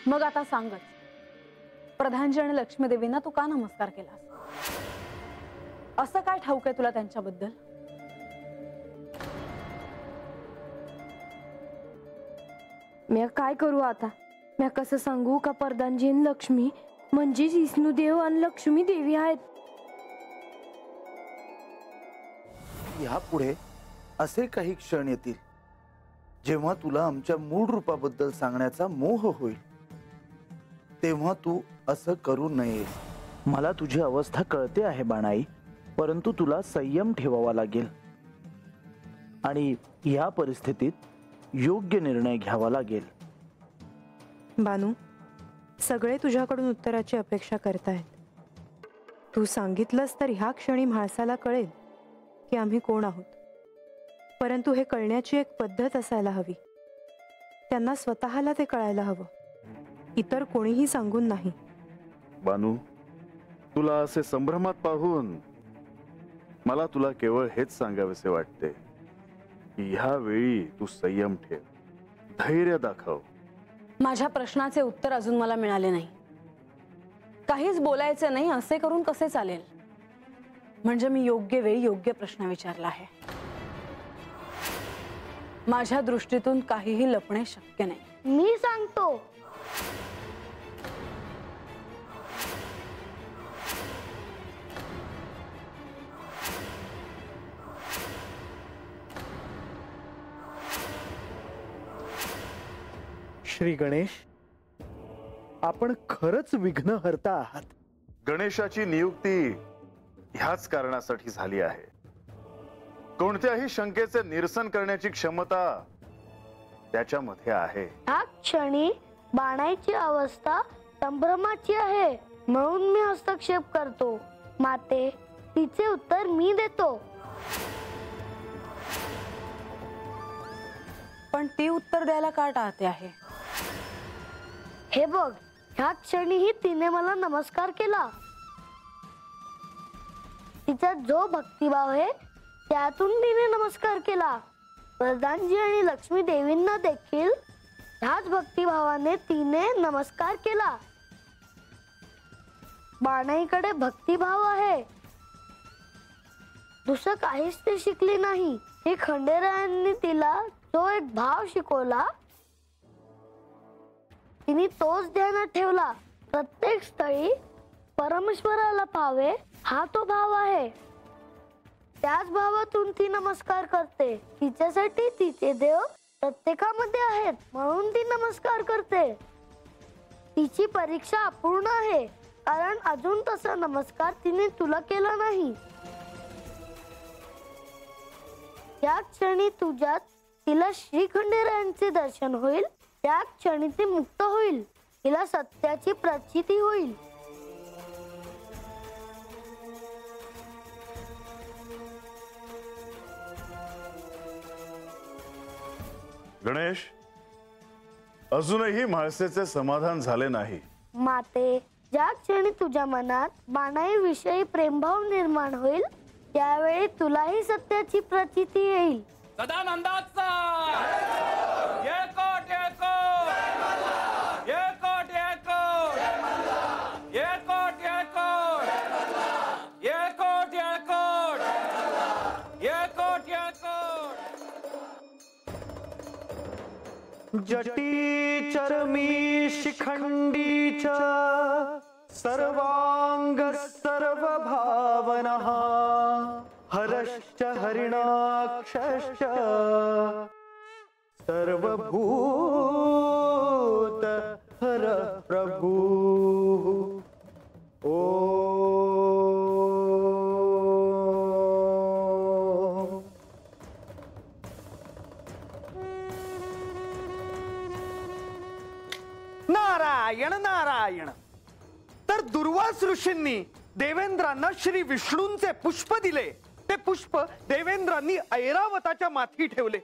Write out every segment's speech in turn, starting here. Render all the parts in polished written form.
मग आता सांगच, प्रधानजी आणि लक्ष्मी देवींना तू का नमस्कार केलास? असं काय ठाऊक आहे तुला त्यांच्याबद्दल? मी काय करू आता? मी कसं सांगू का प्रधानजी आणि लक्ष्मी म्हणजे विष्णुदेव आणि लक्ष्मी देवी आहेत? यापुढे असे काही क्षण येतील जेव्हा तुला आमच्या मूळ रूपाबद्दल सांगण्याचा मोह होईल, तेव्हा तू असं करू नये. मला तुझी अवस्था कळते आहे बाणाई, परंतु तुला संयम ठेवावा लागेल आणि या परिस्थितीत योग्य निर्णय घ्यावा लागेल. बानू, सगळे तुझ्याकडून उत्तराची अपेक्षा करतायत. तू सांगितलंस तर ह्या क्षणी म्हाळसाला कळेल की आम्ही कोण आहोत. परंतु हे कळण्याची एक पद्धत असायला हवी. त्यांना स्वतःला ते कळायला हवं, इतर कोणीही सांगून नाही. बानू, तुला असे संभ्रमात पाहून मला तुला केवळ हेच सांगावेसे वाटते की ह्या वेळी तू संयम ठेव, धैर्य दाखव. माझ्या प्रश्नाचे उत्तर अजून मला मिळाले नाही. काहीच बोलायचे नाही असे करून कसे चालेल? म्हणजे मी योग्य वेळी योग्य प्रश्न विचारला आहे. माझ्या दृष्टीतून काहीही लपणे शक्य नाही. मी सांगतो. श्री गणेश, आपण खरंच विघ्नहर्ता आहात. गणेशाची नियुक्ती ह्याच कारणासाठी झाली आहे. कोणत्याही शंकेचे निरसन करण्याची क्षमता त्याच्यामध्ये आहे. ह्या क्षणी बाणाईची अवस्था संभ्रमाची आहे, म्हणून मी हस्तक्षेप करतो. माते, तिचे उत्तर मी देतो. पण ती उत्तर द्यायला का टाळते आहे? हे बघ, ह्या क्षणीही तिने मला नमस्कार केला. तिचा जो भक्तिभाव आहे त्यातून तिने नमस्कार केला. प्रधानजी आणि लक्ष्मी देवींना देखील ह्याच भक्तिभावाने तिने नमस्कार केला. बाणाईकडे भक्तिभाव आहे, दुसरं काहीच ती शिकली नाही. ही खंडेरायांनी तिला जो एक भाव शिकवला तिने तोच ध्यानात ठेवला. प्रत्येक स्थळी परमेश्वराला पाहावे हा तो भाव आहे. त्याच भावातून ती नमस्कार करते. तिच्यासाठी तिचे देव प्रत्येकामध्ये आहेत, म्हणून ती नमस्कार करते. तिची परीक्षा अपूर्ण आहे, कारण अजून तसा नमस्कार तिने तुला केला नाही. या क्षणी तुझ्यात तिला श्री खंडेरायांचे दर्शन होईल. त्या क्षणी ती मुक्त होईल. तिला सत्याची प्रचिती होईल. गणेश, अजूनही म्हाळसेचे समाधान झाले नाही. माते, ज्या क्षणी तुझ्या मनात बाणाई विषयी प्रेमभाव निर्माण होईल त्यावेळी तुलाही सत्याची प्रचिती येईल. सदानंदाचा एकट एकट एकट एकट एकट एकट एकट एकट जटी चरमी शिखंडीचा सर्वांग सर्व भावना हरश्च हरिणाक्षश्च सर्वभूत हर प्रभु. ओ नारायण नारायण. तर दुर्वास ऋषींनी देवेंद्रांना श्री विष्णूंचे पुष्प दिले. ते पुष्प देवेंद्रांनी ऐरावताच्या माथी ठेवले.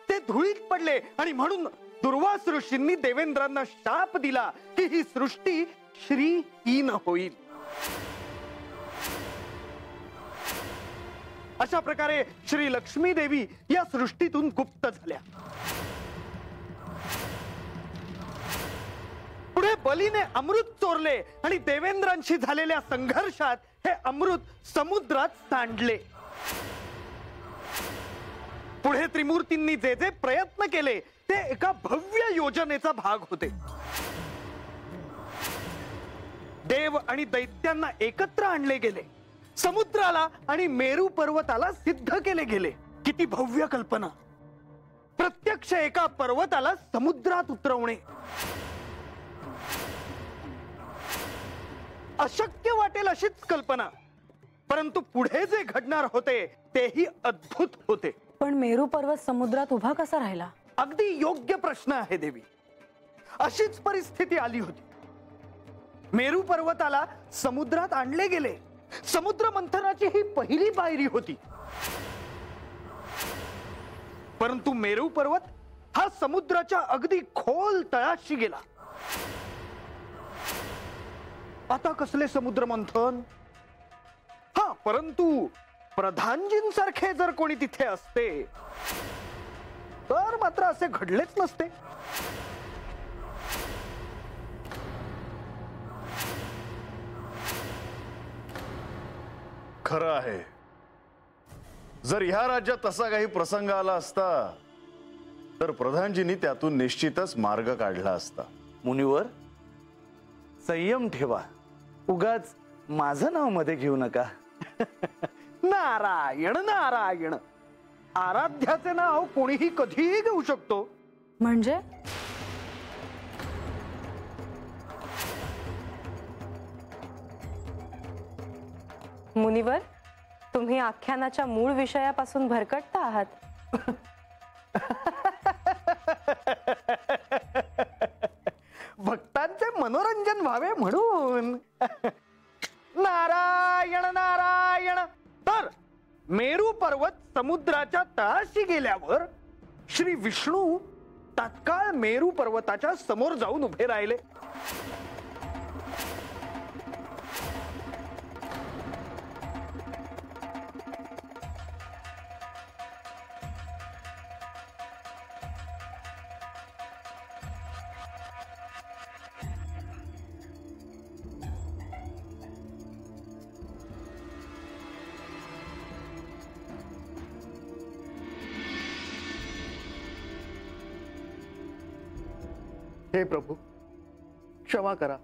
ते धुळीत पडले आणि म्हणून दुर्वास ऋषींनी देवेंद्रांना शाप दिला की ही सृष्टी श्रीहीन होईल. अशा प्रकारे श्री लक्ष्मी देवी या सृष्टीतून गुप्त झाल्या. बलीने अमृत चोरले आणि देवेंद्रांशी झालेल्या संघर्षात हे अमृत समुद्रात सांडले. पुढे त्रिमूर्तींनी जे जे प्रयत्न केले ते एका भव्य योजनेचा भाग होते. देव आणि दैत्यांना एकत्र आणले गेले. समुद्राला आणि मेरू पर्वताला सिद्ध केले गेले. किती भव्य कल्पना. प्रत्यक्ष एका पर्वताला समुद्रात उतरवणे. अशक्य वाटेल अशीच कल्पना, परंतु पुढे जे घडणार होते तेही अद्भुत होते. पण मेरू पर्वत समुद्रात उभा कसा राहिला? अगदी योग्य प्रश्न आहे देवी. अशीच परिस्थिती आली होती. मेरू पर्वताला समुद्रात आणले गेले. समुद्र मंथनाची ही पहिली पायरी होती. परंतु मेरू पर्वत हा समुद्राच्या अगदी खोल तळाशी गेला. आता कसले समुद्र मंथन? हा, परंतु प्रधानजींसारखे जर कोणी तिथे असते तर मात्र असे घडलेच नसते. खरं आहे. जर ह्या राज्यात तसा काही प्रसंग आला असता तर प्रधानजींनी त्यातून निश्चितच मार्ग काढला असता. मुनिवर, संयम ठेवा. उगाच माझं नाव मध्ये घेऊ नका. नारायण नारायण. आराध्याचे नाव कोणीही कधीही घेऊ शकतो. म्हणजे मुनिवर, तुम्ही आख्यानाच्या मूळ विषयापासून भरकटता आहात. भक्तांचे मनोरंजन व्हावे म्हणून. नारायण नारायण. तर मेरू पर्वत समुद्राच्या तळाशी गेल्यावर श्री विष्णू तात्काळ मेरू पर्वताच्या समोर जाऊन उभे राहिले. हे प्रभू, क्षमा करा.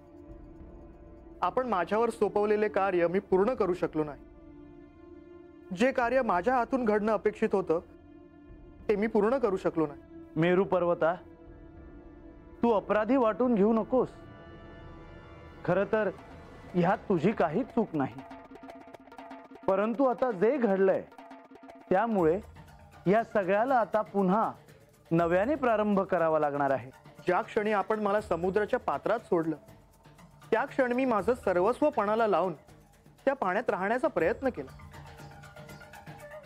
आपण माझ्यावर सोपवलेले कार्य मी पूर्ण करू शकलो नाही. जे कार्य माझ्या हातून घडणं अपेक्षित होतं ते मी पूर्ण करू शकलो नाही. मेरू पर्वता, तू अपराधी वाटून घेऊ नकोस. खर तर ह्यात तुझी काही चूक नाही. परंतु आता जे घडलंय त्यामुळे या सगळ्याला आता पुन्हा नव्याने प्रारंभ करावा लागणार आहे. ज्या क्षणी आपण मला समुद्राच्या पात्रात सोडलं त्या क्षणी मी माझं सर्वस्व पणाला लावून त्या पाण्यात राहण्याचा प्रयत्न केला.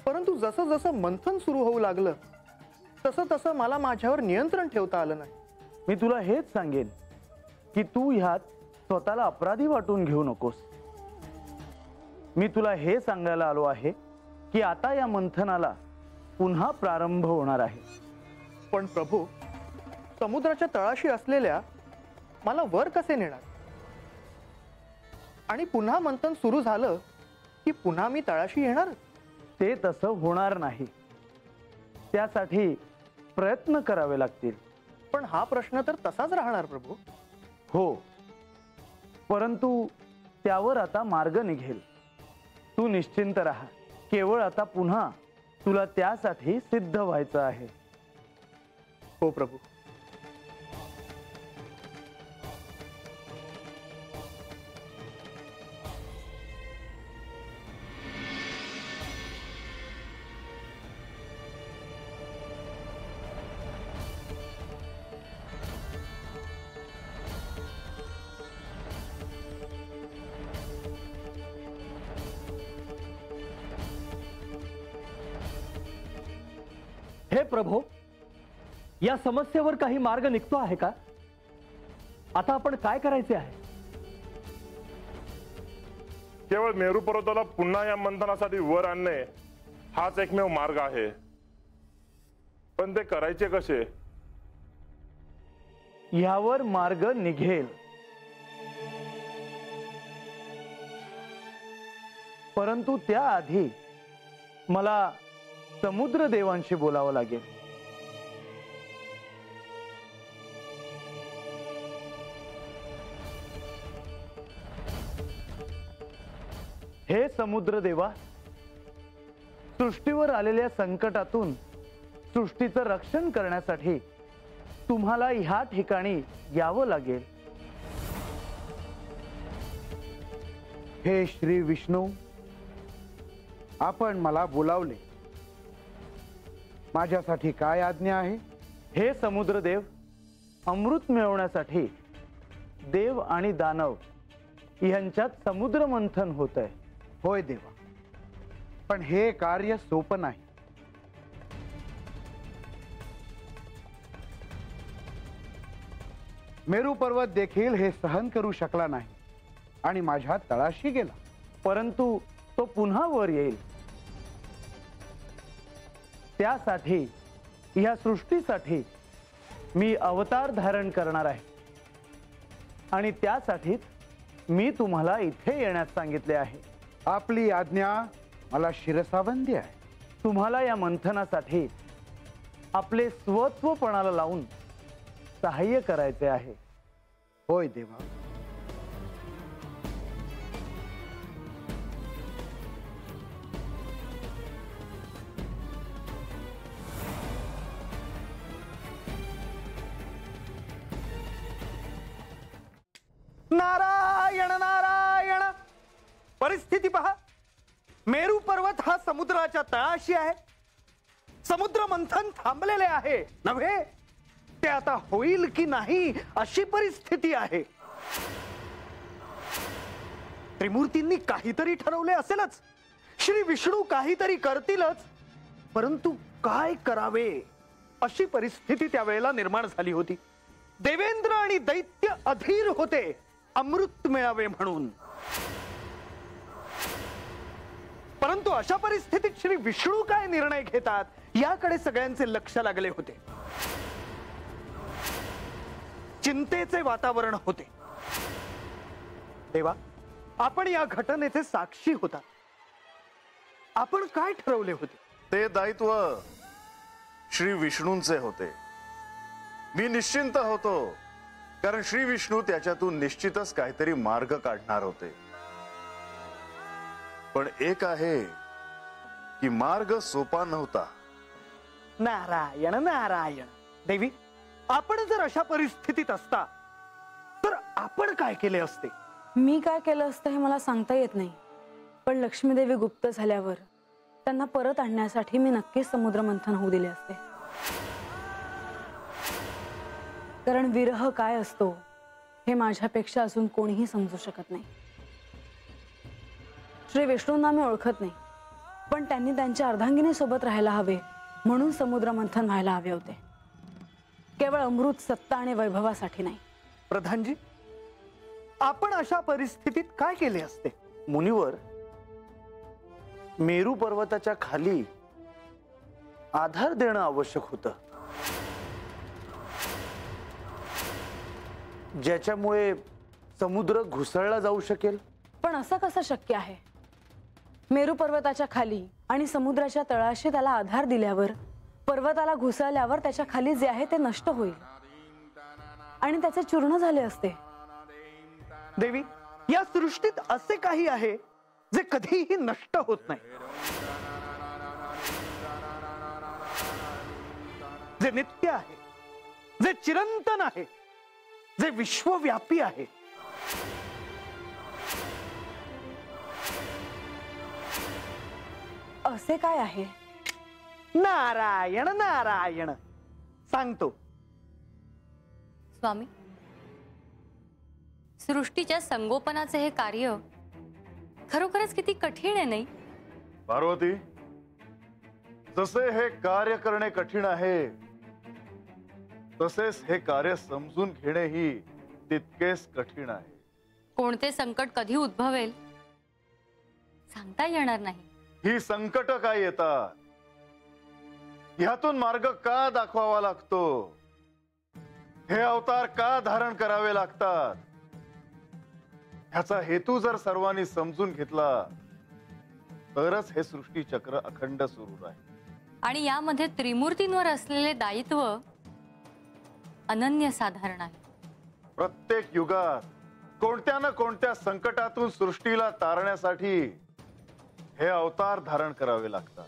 परंतु जसं जसं मंथन सुरू होऊ लागलं तसं तसं मला माझ्यावर नियंत्रण ठेवता आलं नाही. मी तुला हेच सांगेन की तू ह्यात स्वतःला अपराधी वाटून घेऊ नकोस. मी तुला हे सांगायला आलो आहे की आता या मंथनाला पुन्हा प्रारंभ होणार आहे. पण प्रभू, समुद्राच्या तळाशी असलेल्या मला वर कसे नेणार? आणि पुन्हा मंथन सुरू झालं की पुन्हा मी तळाशी येणार? ते तसं होणार नाही. त्यासाठी प्रयत्न करावे लागतील. पण हा प्रश्न तर तसाच राहणार प्रभू. हो, परंतु त्यावर आता मार्ग निघेल. तू निश्चिंत राहा. केवळ आता पुन्हा तुला त्यासाठी सिद्ध व्हायचं आहे. हो प्रभू. हे प्रभो, या समस्येवर काही मार्ग निघतो आहे का? आता आपण काय करायचे आहे? केवळ मेरू पर्वताला पुन्हा या मंथनासाठी वर आणणे हाच एकमेव मार्ग आहे. पण ते करायचे कसे? यावर मार्ग निघेल. परंतु त्याआधी मला समुद्र देवांशी बोलावं लागेल. हे समुद्र देवा, सृष्टीवर आलेल्या संकटातून सृष्टीचं रक्षण करण्यासाठी तुम्हाला ह्या ठिकाणी यावं लागेल. हे श्री विष्णू, आपण मला बोलावले, माझ्यासाठी काय आज्ञा आहे? हे समुद्रदेव, अमृत मिळवण्यासाठी देव आणि दानव यांच्यात समुद्र मंथन होत आहे. होय देवा, पण हे कार्य सोपं नाही. मेरू पर्वत देखील हे सहन करू शकला नाही आणि माझ्या तळाशी गेला, परंतु तो पुन्हा वर येईल. त्यासाठी या सृष्टीसाठी मी अवतार धारण करणार आहे आणि त्यासाठीच मी तुम्हाला इथे येण्यास सांगितले आहे. आपली आज्ञा मला शिरसाबंदी आहे. तुम्हाला या मंथनासाठी आपले स्वत्वपणाला लावून सहाय्य करायचे आहे. होय देवा. नारायण नारायण. परिस्थिती पहा. मेरू पर्वत हा समुद्राच्या तळाशी आहे. समुद्र मंथन थांबलेले आहे नव्हे, ते आता होईल की नाही अशी परिस्थिती आहे. त्रिमूर्तींनी काहीतरी ठरवले असेलच, श्री विष्णू काहीतरी करतीलच, परंतु काय करावे अशी परिस्थिती त्यावेळेला निर्माण झाली होती. देवेंद्र आणि दैत्य अधीर होते अमृत मिळावे म्हणून. परंतु अशा परिस्थितीत श्री विष्णू काय निर्णय घेतात याकडे सगळ्यांचे लक्ष लागले होते. चिंतेचे वातावरण होते. देवा, आपण या घटनेचे साक्षी होता. आपण काय ठरवले होते? ते दायित्व श्री विष्णूंचे होते. मी निश्चिंत होतो, कारण श्री विष्णू त्याच्यातून निश्चितच काहीतरी मार्ग काढणार होते. पण एक आहे की मार्ग सोपा नव्हता. नारायण नारायण. देवी, आपण जर अशा परिस्थितीत असता तर आपण काय केले असते? मी काय केलं असतं हे मला सांगता येत नाही, पण लक्ष्मीदेवी गुप्त झाल्यावर त्यांना परत आणण्यासाठी मी नक्कीच समुद्र मंथन होऊ दिले असते. कारण विरह काय असतो हे माझ्यापेक्षा अजून कोणीही समजू शकत नाही. श्री विष्णूंना मी ओळखत नाही, पण त्यांनी त्यांच्या अर्धांगिनी सोबत राहायला हवे म्हणून समुद्र मंथन व्हायला हवे होते, केवळ अमृत, सत्ता आणि वैभवासाठी नाही. प्रधानजी, आपण अशा परिस्थितीत काय केले असते? मुनिवर, मेरू पर्वताच्या खाली आधार देणं आवश्यक होतं, ज्याच्यामुळे समुद्र घुसळला जाऊ शकेल. पण असं कसं शक्य आहे? मेरू पर्वताच्या खाली आणि समुद्राच्या तळाशी त्याला आधार दिल्यावर, पर्वताला घुसळल्यावर त्याच्या खाली जे आहे ते नष्ट होईल आणि त्याचे चूर्ण झाले असते. देवी, या सृष्टीत असे काही आहे जे कधीही नष्ट होत नाही, जे नित्य आहे, जे चिरंतन आहे, जे विश्वव्यापी आहे. असे काय आहे? नारायण नारायण. सांगतो. स्वामी, सृष्टीच्या संगोपनाचे हे कार्य खरोखरच किती कठीण आहे नाही? पार्वती, जसे हे कार्य करणे कठीण आहे, तसेच हे कार्य समजून घेणेही तितकेच कठीण आहे. कोणते संकट कधी उद्भवेल सांगता येणार नाही. ही संकट काय येतात, ह्यातून मार्ग का दाखवावा लागतो, हे अवतार का धारण करावे लागतात, ह्याचा हेतू जर सर्वांनी समजून घेतला तरच हे सृष्टी चक्र अखंड सुरू राहील. आणि यामध्ये त्रिमूर्तींवर असलेले दायित्व अनन्यसाधारण आहे. प्रत्येक युगात कोणत्या ना कोणत्या संकटातून सृष्टीला तारण्यासाठी हे अवतार धारण करावे लागतात.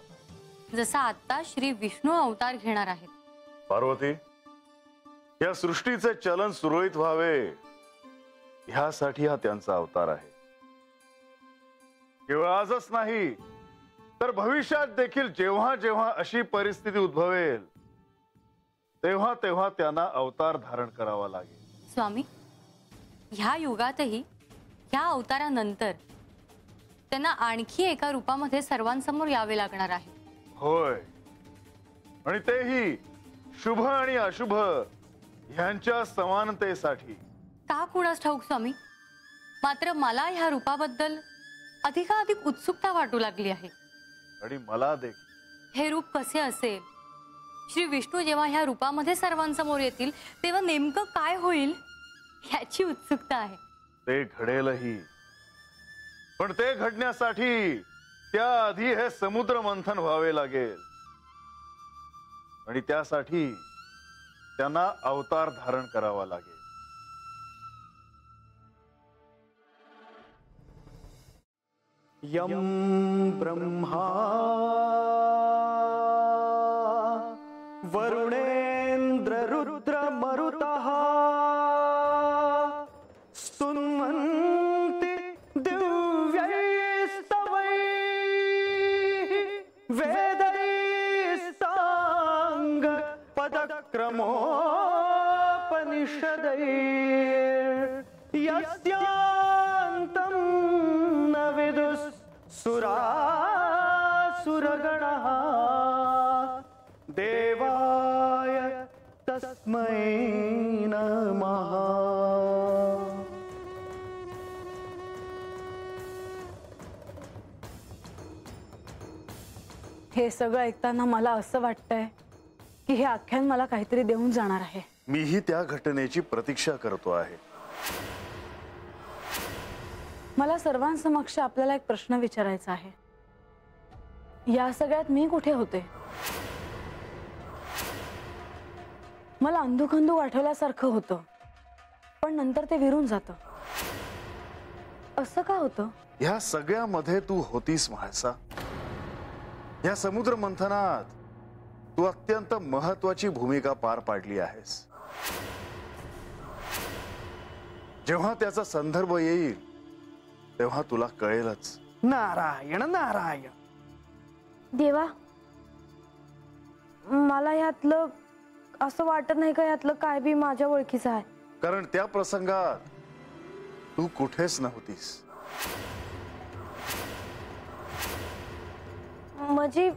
जसा आता श्री विष्णू अवतार घेणार आहेत. पार्वती, या सृष्टीचे चलन सुरळीत व्हावे ह्यासाठी हा त्यांचा अवतार आहे. केवळ आजच नाही तर भविष्यात देखील जेव्हा जेव्हा अशी परिस्थिती उद्भवेल तेव्हा तेव्हा त्यांना अवतार धारण करावा लागेल. स्वामी, ह्या युगातही ह्या अवतारानंतर त्यांना आणखी एका रूपामध्ये सर्वांसमोर यावे लागणार आहे. होय, आणि तेही शुभ आणि अशुभ ह्यांच्या समानतेसाठी. का कुणास ठाऊक स्वामी, मात्र मला ह्या रूपाबद्दल अधिकाधिक उत्सुकता वाटू लागली आहे. आणि मला देखील. हे रूप कसे असेल? श्री विष्णू जेव्हा ह्या रूपामध्ये सर्वांसमोर येतील तेव्हा नेमकं काय होईल याची उत्सुकता आहे. ते घडेलही, पण ते घडण्यासाठी त्याआधी हे समुद्र मंथन व्हावे लागेल. आणि त्यासाठी त्यांना अवतार धारण करावा लागेल. यम ब्रह्मा वरुणेन्द्र रुद्र मरुतः स्तुन्वन्ति दिव्यैस्तवैः वेदैस्साङ्ग पदक्रमोपनिषदैः यस्यान्तं न विदुःसुरासुरगणः देवाय तस्मै नमः. हे सगळं ऐकताना मला असं वाटतंय की हे आख्यान मला काहीतरी देऊन जाणार आहे. मीही त्या घटनेची प्रतीक्षा करतो आहे. मला सर्वांसमक्ष आपल्याला एक प्रश्न विचारायचा आहे. या सगळ्यात मी कुठे होते? मला अंधुखंदू आठवल्यासारखं होतं, पण नंतर ते विरून जातं. असं का होतं? ह्या सगळ्यामध्ये तू होतीस म्हाळसा. या समुद्र मंथनात तू अत्यंत महत्वाची भूमिका पार पाडली आहेस. जेव्हा त्याचा संदर्भ येईल तेव्हा तुला कळेलच. नारायण नारायण. देवा, मला यातलं असं वाटत नाही का यातलं काय बी माझ्या ओळखीचं आहे. कारण त्या प्रसंगात तू कुठेच नव्हतीस. म्हणजे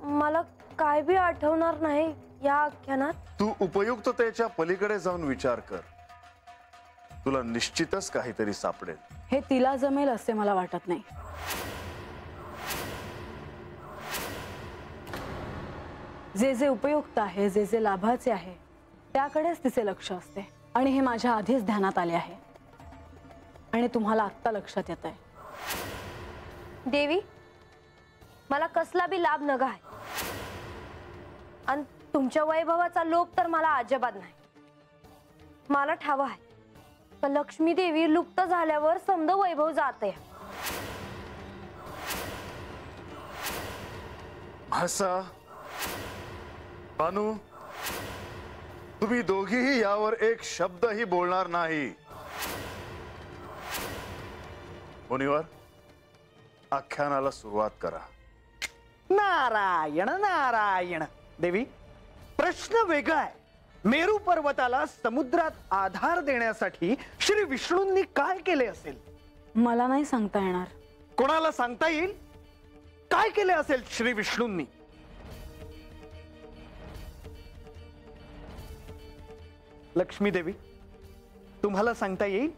मला काय बी आठवणार नाही या आख्यानात. तू उपयुक्ततेच्या पलीकडे जाऊन विचार कर. तुला निश्चितच काहीतरी सापडेल. हे तिला जमेल असे मला वाटत नाही. जे जे उपयुक्त आहे, जे जे लाभाचे आहे त्याकडेच तिचे लक्ष असते. आणि हे माझ्या आधीच ध्यानात आले आहे आणि तुम्हाला आत्ता लक्षात येत आहे. देवी, मला कसला बी लाभ नगा आहे आणि तुमच्या वैभवाचा लोभ तर मला अजिबात नाही. मला ठावा आहे का लक्ष्मी देवी लुप्त झाल्यावर समद वैभव जाते. म्हाळसा, भानू, तुम्ही दोघीही यावर एक शब्दही बोलणार नाही. मुनिवर, आख्यानाला सुरुवात करा. नारायण नारायण. देवी, प्रश्न वेगळा आहे. मेरू पर्वताला समुद्रात आधार देण्यासाठी श्री विष्णूंनी काय केले असेल? मला नाही सांगता येणार. कोणाला सांगता येईल काय केले असेल श्री विष्णूंनी? लक्ष्मी देवी, तुम्हाला सांगता येईल?